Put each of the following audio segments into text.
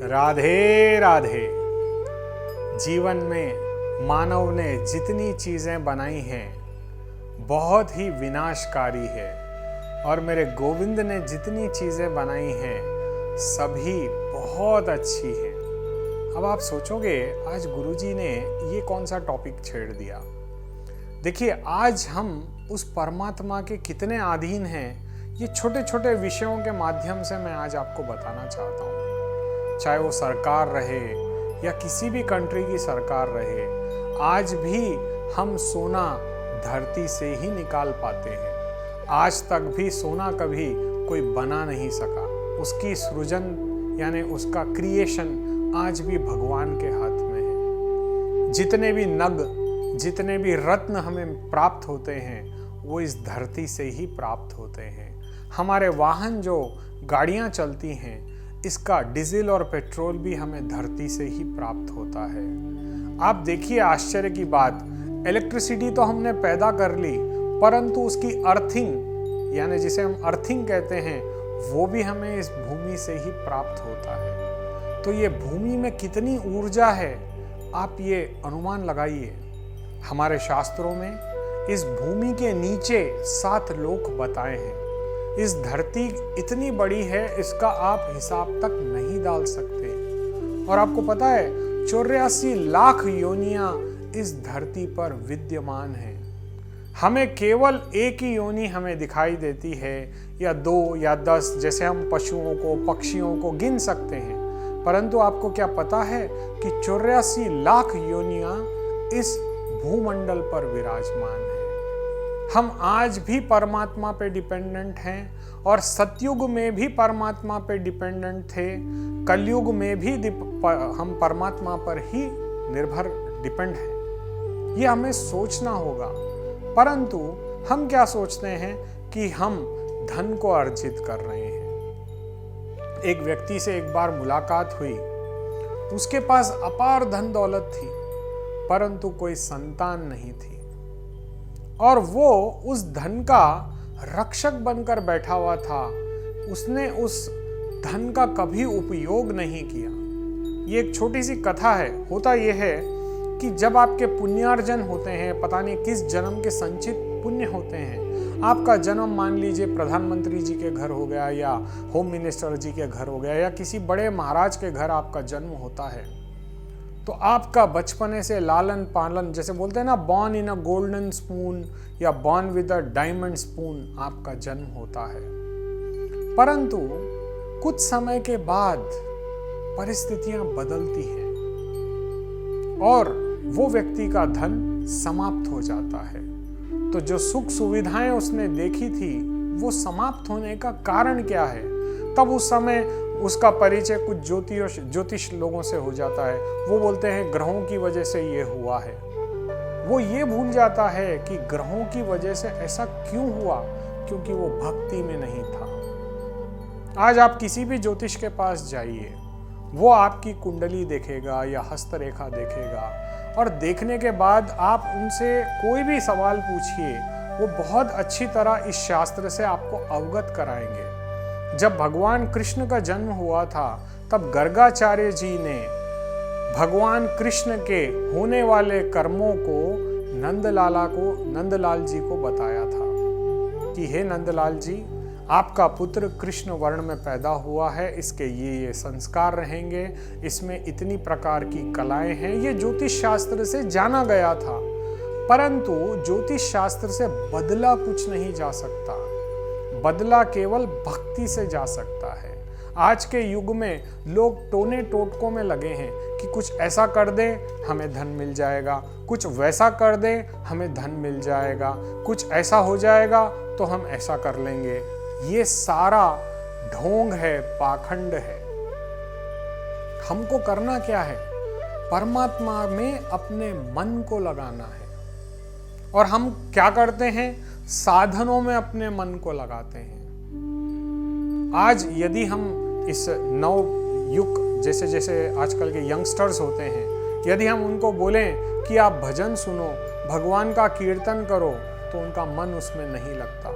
राधे राधे। जीवन में मानव ने जितनी चीजें बनाई हैं बहुत ही विनाशकारी है, और मेरे गोविंद ने जितनी चीजें बनाई हैं सभी बहुत अच्छी हैं। अब आप सोचोगे आज गुरुजी ने ये कौन सा टॉपिक छेड़ दिया। देखिए, आज हम उस परमात्मा के कितने अधीन हैं, ये छोटे छोटे विषयों के माध्यम से मैं आज आपको बताना चाहता हूँ। चाहे वो सरकार रहे या किसी भी कंट्री की सरकार रहे, आज भी हम सोना धरती से ही निकाल पाते हैं। आज तक भी सोना कभी कोई बना नहीं सका। उसकी सृजन यानी उसका क्रिएशन आज भी भगवान के हाथ में है। जितने भी नग, जितने भी रत्न हमें प्राप्त होते हैं वो इस धरती से ही प्राप्त होते हैं। हमारे वाहन जो गाड़ियां चलती हैं, इसका डीजल और पेट्रोल भी हमें धरती से ही प्राप्त होता है। आप देखिए आश्चर्य की बात, इलेक्ट्रिसिटी तो हमने पैदा कर ली, परंतु उसकी अर्थिंग यानी जिसे हम अर्थिंग कहते हैं वो भी हमें इस भूमि से ही प्राप्त होता है। तो ये भूमि में कितनी ऊर्जा है, आप ये अनुमान लगाइए। हमारे शास्त्रों में इस भूमि के नीचे 7 लोक बताए हैं। इस धरती इतनी बड़ी है, इसका आप हिसाब तक नहीं डाल सकते। और आपको पता है 84 लाख योनियां इस धरती पर विद्यमान हैं। हमें केवल एक ही योनि हमें दिखाई देती है, या 2 या 10, जैसे हम पशुओं को, पक्षियों को गिन सकते हैं। परंतु आपको क्या पता है कि 84 लाख योनियां इस भूमंडल पर विराजमान है। हम आज भी परमात्मा पे डिपेंडेंट हैं, और सतयुग में भी परमात्मा पे डिपेंडेंट थे। कलयुग में भी हम परमात्मा पर ही निर्भर डिपेंड हैं। ये हमें सोचना होगा। परंतु हम क्या सोचते हैं कि हम धन को अर्जित कर रहे हैं। एक व्यक्ति से एक बार मुलाकात हुई, उसके पास अपार धन दौलत थी, परंतु कोई संतान नहीं थी, और वो उस धन का रक्षक बनकर बैठा हुआ था। उसने उस धन का कभी उपयोग नहीं किया। ये एक छोटी सी कथा है। होता यह है कि जब आपके पुण्यार्जन होते हैं, पता नहीं किस जन्म के संचित पुण्य होते हैं, आपका जन्म मान लीजिए प्रधानमंत्री जी के घर हो गया, या होम मिनिस्टर जी के घर हो गया, या किसी बड़े महाराज के घर आपका जन्म होता है, तो आपका बचपने से लालन पालन, जैसे बोलते हैं ना, born in a golden spoon या born with a diamond spoon, आपका जन्म होता है। परंतु कुछ समय के बाद परिस्थितियां बदलती हैं और वो व्यक्ति का धन समाप्त हो जाता है। तो जो सुख सुविधाएं उसने देखी थी वो समाप्त होने का कारण क्या है? तब उस समय उसका परिचय कुछ ज्योतिष लोगों से हो जाता है। वो बोलते हैं ग्रहों की वजह से ये हुआ है। वो ये भूल जाता है कि ग्रहों की वजह से ऐसा क्यों हुआ, क्योंकि वो भक्ति में नहीं था। आज आप किसी भी ज्योतिष के पास जाइए, वो आपकी कुंडली देखेगा या हस्तरेखा देखेगा, और देखने के बाद आप उनसे कोई भी सवाल पूछिए, वो बहुत अच्छी तरह इस शास्त्र से आपको अवगत कराएंगे। जब भगवान कृष्ण का जन्म हुआ था, तब गर्गाचार्य जी ने भगवान कृष्ण के होने वाले कर्मों को नंदलाल जी को बताया था कि हे नंदलाल जी, आपका पुत्र कृष्ण वर्ण में पैदा हुआ है, इसके ये संस्कार रहेंगे, इसमें इतनी प्रकार की कलाएं हैं। ये ज्योतिष शास्त्र से जाना गया था, परंतु ज्योतिष शास्त्र से बदला कुछ नहीं जा सकता। बदला केवल भक्ति से जा सकता है। आज के युग में लोग टोने टोटकों में लगे हैं कि कुछ ऐसा कर दे हमें धन मिल जाएगा, कुछ वैसा कर दे हमें धन मिल जाएगा, कुछ ऐसा हो जाएगा तो हम ऐसा कर लेंगे। ये सारा ढोंग है, पाखंड है। हमको करना क्या है? परमात्मा में अपने मन को लगाना है। और हम क्या करते हैं? साधनों में अपने मन को लगाते हैं। आज यदि हम इस नव युग, जैसे जैसे आजकल के यंगस्टर्स होते हैं, यदि हम उनको बोलें कि आप भजन सुनो, भगवान का कीर्तन करो, तो उनका मन उसमें नहीं लगता।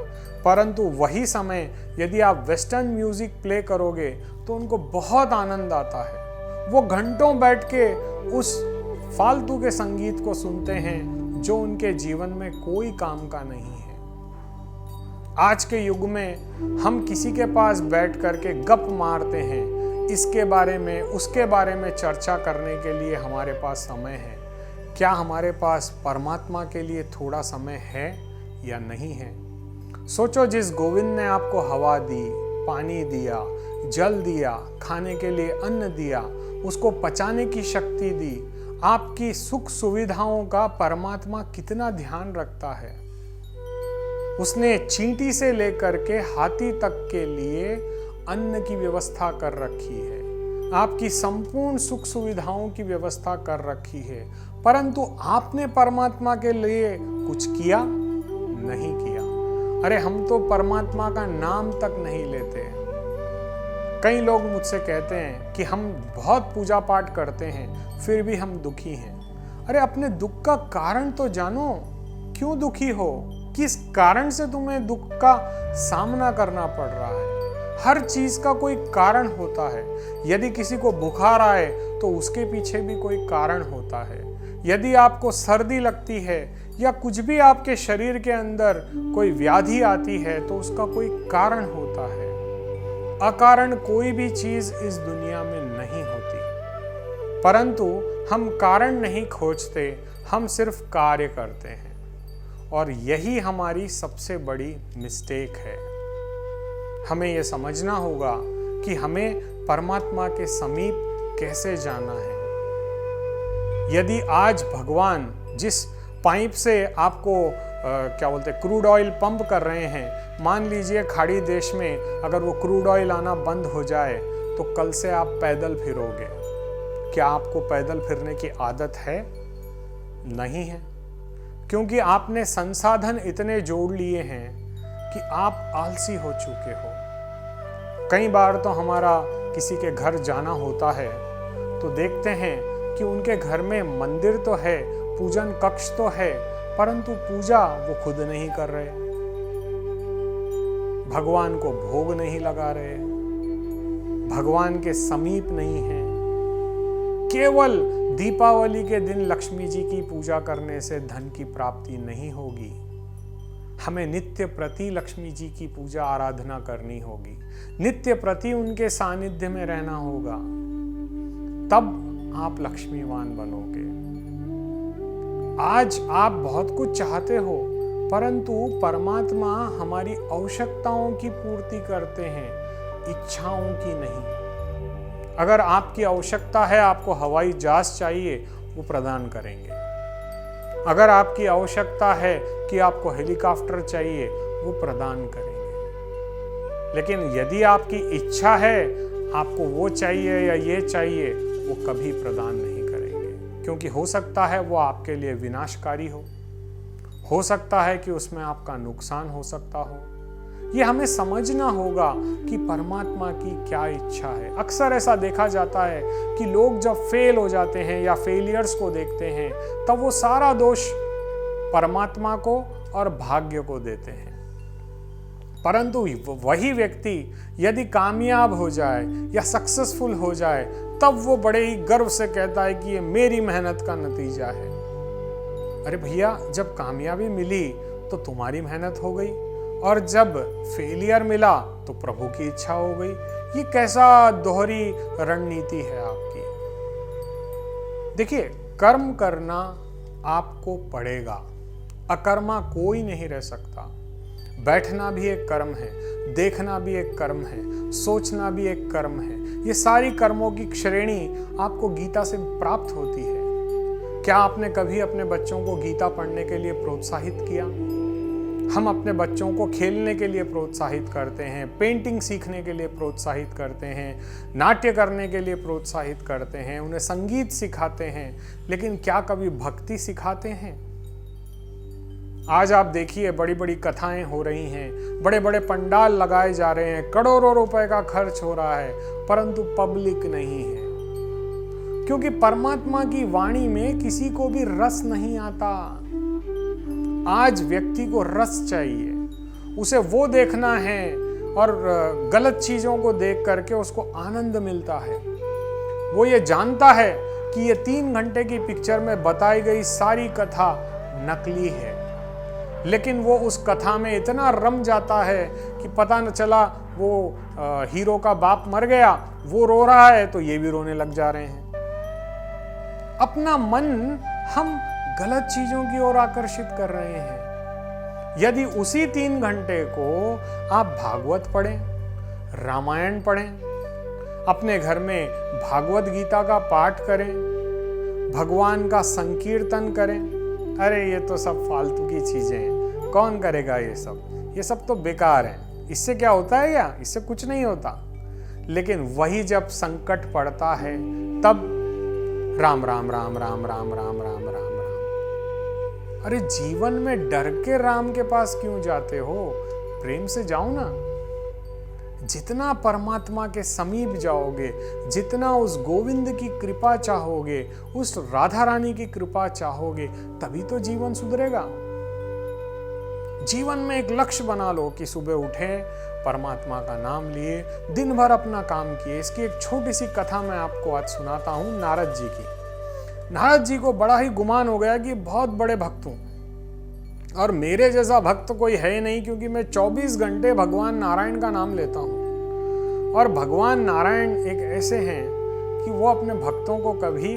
परंतु वही समय यदि आप वेस्टर्न म्यूजिक प्ले करोगे तो उनको बहुत आनंद आता है। वो घंटों बैठ के उस फालतू के संगीत को सुनते हैं जो उनके जीवन में कोई काम का नहीं है। आज के युग में हम किसी के पास बैठ करके गप मारते हैं, इसके बारे में उसके बारे में चर्चा करने के लिए हमारे पास समय है। क्या हमारे पास परमात्मा के लिए थोड़ा समय है या नहीं है? सोचो, जिस गोविंद ने आपको हवा दी, पानी दिया, जल दिया, खाने के लिए अन्न दिया, उसको पचाने की शक्ति दी, आपकी सुख सुविधाओं का परमात्मा कितना ध्यान रखता है। उसने चींटी से लेकर के हाथी तक के लिए अन्न की व्यवस्था कर रखी है, आपकी संपूर्ण सुख सुविधाओं की व्यवस्था कर रखी है, परंतु आपने परमात्मा के लिए कुछ किया? नहीं किया। अरे हम तो परमात्मा का नाम तक नहीं लेते हैं। कई लोग मुझसे कहते हैं कि हम बहुत पूजा पाठ करते हैं फिर भी हम दुखी हैं। अरे अपने दुख का कारण तो जानो, क्यों दुखी हो, किस कारण से तुम्हें दुख का सामना करना पड़ रहा है। हर चीज का कोई कारण होता है। यदि किसी को बुखार आए तो उसके पीछे भी कोई कारण होता है। यदि आपको सर्दी लगती है या कुछ भी आपके शरीर के अंदर कोई व्याधि आती है तो उसका कोई कारण होता है। अकारण कोई भी चीज इस दुनिया में नहीं होती, परंतु हम कारण नहीं खोजते, हम सिर्फ कार्य करते हैं, और यही हमारी सबसे बड़ी मिस्टेक है। हमें यह समझना होगा कि हमें परमात्मा के समीप कैसे जाना है। यदि आज भगवान जिस पाइप से आपको क्रूड ऑयल पंप कर रहे हैं, मान लीजिए खाड़ी देश में अगर वो क्रूड ऑयल आना बंद हो जाए तो कल से आप पैदल फिरोगे। क्या आपको पैदल फिरने की आदत है? नहीं है, क्योंकि आपने संसाधन इतने जोड़ लिए हैं कि आप आलसी हो चुके हो। कई बार तो हमारा किसी के घर जाना होता है तो देखते हैं कि उनके घर में मंदिर तो है, पूजन कक्ष तो है, परंतु पूजा वो खुद नहीं कर रहे, भगवान को भोग नहीं लगा रहे, भगवान के समीप नहीं है। केवल दीपावली के दिन लक्ष्मी जी की पूजा करने से धन की प्राप्ति नहीं होगी। हमें नित्य प्रति लक्ष्मी जी की पूजा आराधना करनी होगी, नित्य प्रति उनके सानिध्य में रहना होगा, तब आप लक्ष्मीवान बनोगे। आज आप बहुत कुछ चाहते हो, परंतु परमात्मा हमारी आवश्यकताओं की पूर्ति करते हैं, इच्छाओं की नहीं। अगर आपकी आवश्यकता है, आपको हवाई जहाज चाहिए, वो प्रदान करेंगे। अगर आपकी आवश्यकता है कि आपको हेलीकॉप्टर चाहिए, वो प्रदान करेंगे। लेकिन यदि आपकी इच्छा है आपको वो चाहिए या ये चाहिए, वो कभी प्रदान नहीं करेंगे, क्योंकि हो सकता है वो आपके लिए विनाशकारी हो सकता है कि उसमें आपका नुकसान हो सकता हो। ये हमें समझना होगा कि परमात्मा की क्या इच्छा है। अक्सर ऐसा देखा जाता है कि लोग जब फेल हो जाते हैं या फेलियर्स को देखते हैं तब वो सारा दोष परमात्मा को और भाग्य को देते हैं, परंतु वही व्यक्ति यदि कामयाब हो जाए या सक्सेसफुल हो जाए तब वो बड़े ही गर्व से कहता है कि ये मेरी मेहनत का नतीजा है। अरे भैया, जब कामयाबी मिली तो तुम्हारी मेहनत हो गई, और जब फेलियर मिला तो प्रभु की इच्छा हो गई। ये कैसा दोहरी रणनीति है आपकी। देखिए, कर्म करना आपको पड़ेगा, अकर्मा कोई नहीं रह सकता। बैठना भी एक कर्म है, देखना भी एक कर्म है, सोचना भी एक कर्म है। ये सारी कर्मों की श्रेणी आपको गीता से प्राप्त होती है। क्या आपने कभी अपने बच्चों को गीता पढ़ने के लिए प्रोत्साहित किया? हम अपने बच्चों को खेलने के लिए प्रोत्साहित करते हैं, पेंटिंग सीखने के लिए प्रोत्साहित करते हैं, नाट्य करने के लिए प्रोत्साहित करते हैं, उन्हें संगीत सिखाते हैं, लेकिन क्या कभी भक्ति सिखाते हैं? आज आप देखिए, बड़ी बड़ी कथाएं हो रही हैं, बड़े बड़े पंडाल लगाए जा रहे हैं, करोड़ों रुपए का खर्च हो रहा है, परंतु पब्लिक नहीं है, क्योंकि परमात्मा की वाणी में किसी को भी रस नहीं आता। आज व्यक्ति को रस चाहिए, उसे वो देखना है और गलत चीजों को देख करके उसको आनंद मिलता है। वो ये जानता है कि ये 3 घंटे की पिक्चर में बताई गई सारी कथा नकली है, लेकिन वो उस कथा में इतना रम जाता है कि पता न चला वो हीरो का बाप मर गया, वो रो रहा है तो ये भी रोने लग जा रहे हैं। अपना मन हम गलत चीजों की ओर आकर्षित कर रहे हैं। यदि उसी 3 घंटे को आप भागवत पढ़ें, रामायण पढ़ें, अपने घर में भागवत गीता का पाठ करें, भगवान का संकीर्तन करें, अरे ये तो सब फालतू की चीजें हैं, कौन करेगा ये सब तो बेकार है। इससे क्या होता है? या इससे कुछ नहीं होता। लेकिन वही जब संकट पड़ता है तब राम राम राम राम राम राम राम राम राम। अरे जीवन में डर के राम के पास क्यों जाते हो? प्रेम से जाओ ना। जितना परमात्मा के समीप जाओगे, जितना उस गोविंद की कृपा चाहोगे, उस राधा रानी की कृपा चाहोगे, तभी तो जीवन सुधरेगा। जीवन में एक लक्ष्य बना लो कि सुबह उठे, परमात्मा का नाम लिए, दिन भर अपना काम किए। इसकी एक छोटी सी कथा मैं आपको आज सुनाता हूं, नारद जी की। नारद जी को बड़ा ही गुमान हो गया कि बहुत बड़े भक्त हूं, और मेरे जैसा भक्त कोई है नहीं, क्योंकि मैं 24 घंटे भगवान नारायण का नाम लेता हूं। और भगवान नारायण एक ऐसे हैं कि वो अपने भक्तों को कभी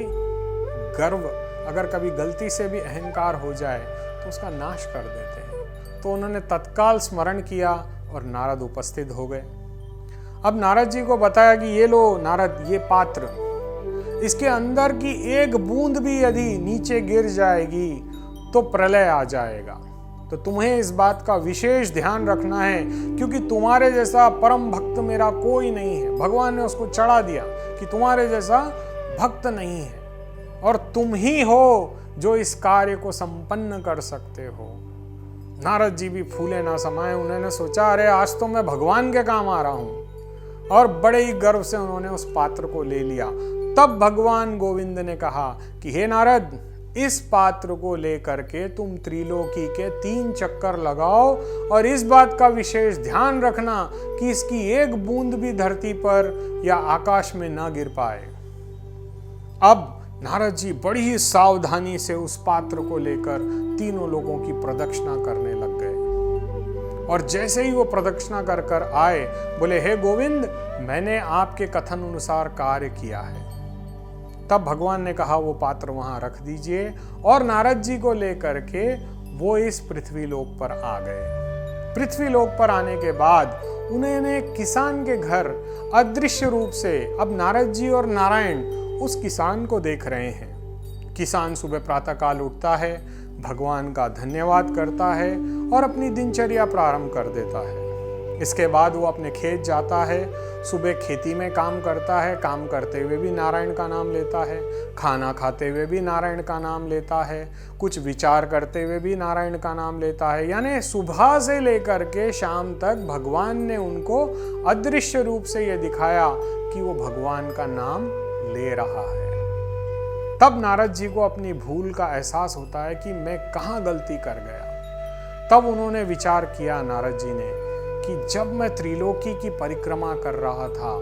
गर्व, अगर कभी गलती से भी अहंकार हो जाए तो उसका नाश कर देते हैं। तो उन्होंने तत्काल स्मरण किया और नारद उपस्थित हो गए। अब नारद जी को बताया कि ये लो नारद, ये पात्र, इसके अंदर की एक बूंद भी यदि नीचे गिर जाएगी तो प्रलय आ जाएगा। तो तुम्हें इस बात का विशेष ध्यान रखना है, क्योंकि तुम्हारे जैसा परम भक्त मेरा कोई नहीं है। भगवान ने उसको चढ़ा दिया कि तुम्हारे जैसा भक्त नहीं है, और तुम ही हो जो इस कार्य को संपन्न कर सकते हो। नारद जी भी फूले ना समाये। उन्होंने सोचा, अरे आज तो मैं भगवान के काम आ रहा हूं, और बड़े ही गर्व से उन्होंने उस पात्र को ले लिया। तब भगवान गोविंद ने कहा कि हे नारद, इस पात्र को लेकर के तुम त्रिलोकी के 3 चक्कर लगाओ, और इस बात का विशेष ध्यान रखना कि इसकी एक बूंद भी धरती पर या आकाश में ना गिर पाए। अब नारद जी बड़ी ही सावधानी से उस पात्र को लेकर तीनों लोगों की प्रदक्षिणा करने लग गए। और जैसे ही वो प्रदक्षिणा कर कर आए, बोले, हे गोविंद, मैंने आपके कथन अनुसार कार्य किया है। तब भगवान ने कहा, वो पात्र वहां रख दीजिए, और नारद जी को लेकर के वो इस पृथ्वी लोक पर आ गए। पृथ्वी लोक पर आने के बाद उन्होंने किसान के घर अदृश्य रूप से, अब नारद जी और नारायण उस किसान को देख रहे हैं। किसान सुबह प्रातः काल उठता है, भगवान का धन्यवाद करता है और अपनी दिनचर्या प्रारंभ कर देता है। इसके बाद वो अपने खेत जाता है, सुबह खेती में काम करता है, काम करते हुए भी नारायण का नाम लेता है, खाना खाते हुए भी नारायण का नाम लेता है, कुछ विचार करते हुए भी नारायण का नाम लेता है। यानी सुबह से लेकर के शाम तक भगवान ने उनको अदृश्य रूप से ये दिखाया कि वो भगवान का नाम ले रहा है। तब नारद जी को अपनी भूल का एहसास होता है कि मैं कहाँ गलती कर गया। तब उन्होंने विचार किया, नारद जी ने, कि जब मैं त्रिलोकी की परिक्रमा कर रहा था,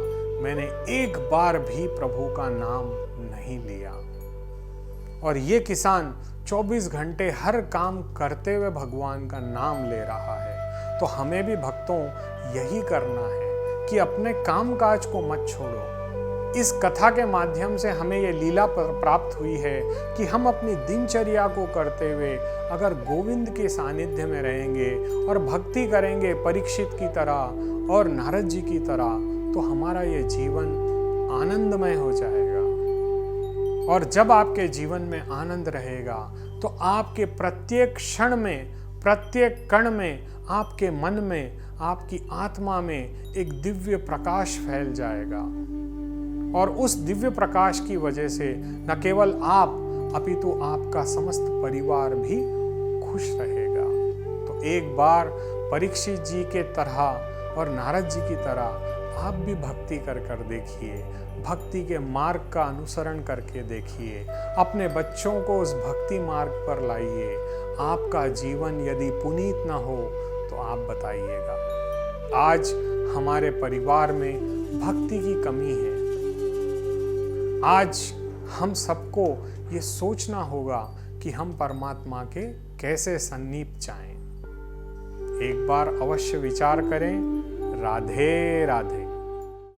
मैंने एक बार भी प्रभु का नाम नहीं लिया। और ये किसान 24 घंटे हर काम करते हुए भगवान का नाम ले रहा है। तो हमें भी भक्तों यही करना है कि अपने काम काज को मत छोड़ो। इस कथा के माध्यम से हमें ये लीला प्राप्त हुई है कि हम अपनी दिनचर्या को करते हुए अगर गोविंद के सानिध्य में रहेंगे और भक्ति करेंगे परीक्षित की तरह और नारद जी की तरह, तो हमारा ये जीवन आनंदमय हो जाएगा। और जब आपके जीवन में आनंद रहेगा तो आपके प्रत्येक क्षण में, प्रत्येक कण में, आपके मन में, आपकी आत्मा में एक दिव्य प्रकाश फैल जाएगा। और उस दिव्य प्रकाश की वजह से न केवल आप, अपितु आपका समस्त परिवार भी खुश रहेगा। तो एक बार परीक्षित जी के तरह और नारद जी की तरह आप भी भक्ति कर देखिए, भक्ति के मार्ग का अनुसरण करके देखिए, अपने बच्चों को उस भक्ति मार्ग पर लाइए। आपका जीवन यदि पुनीत ना हो तो आप बताइएगा। आज हमारे परिवार में भक्ति की कमी है। आज हम सबको ये सोचना होगा कि हम परमात्मा के कैसे सन्निप जाएं। एक बार अवश्य विचार करें। राधे राधे।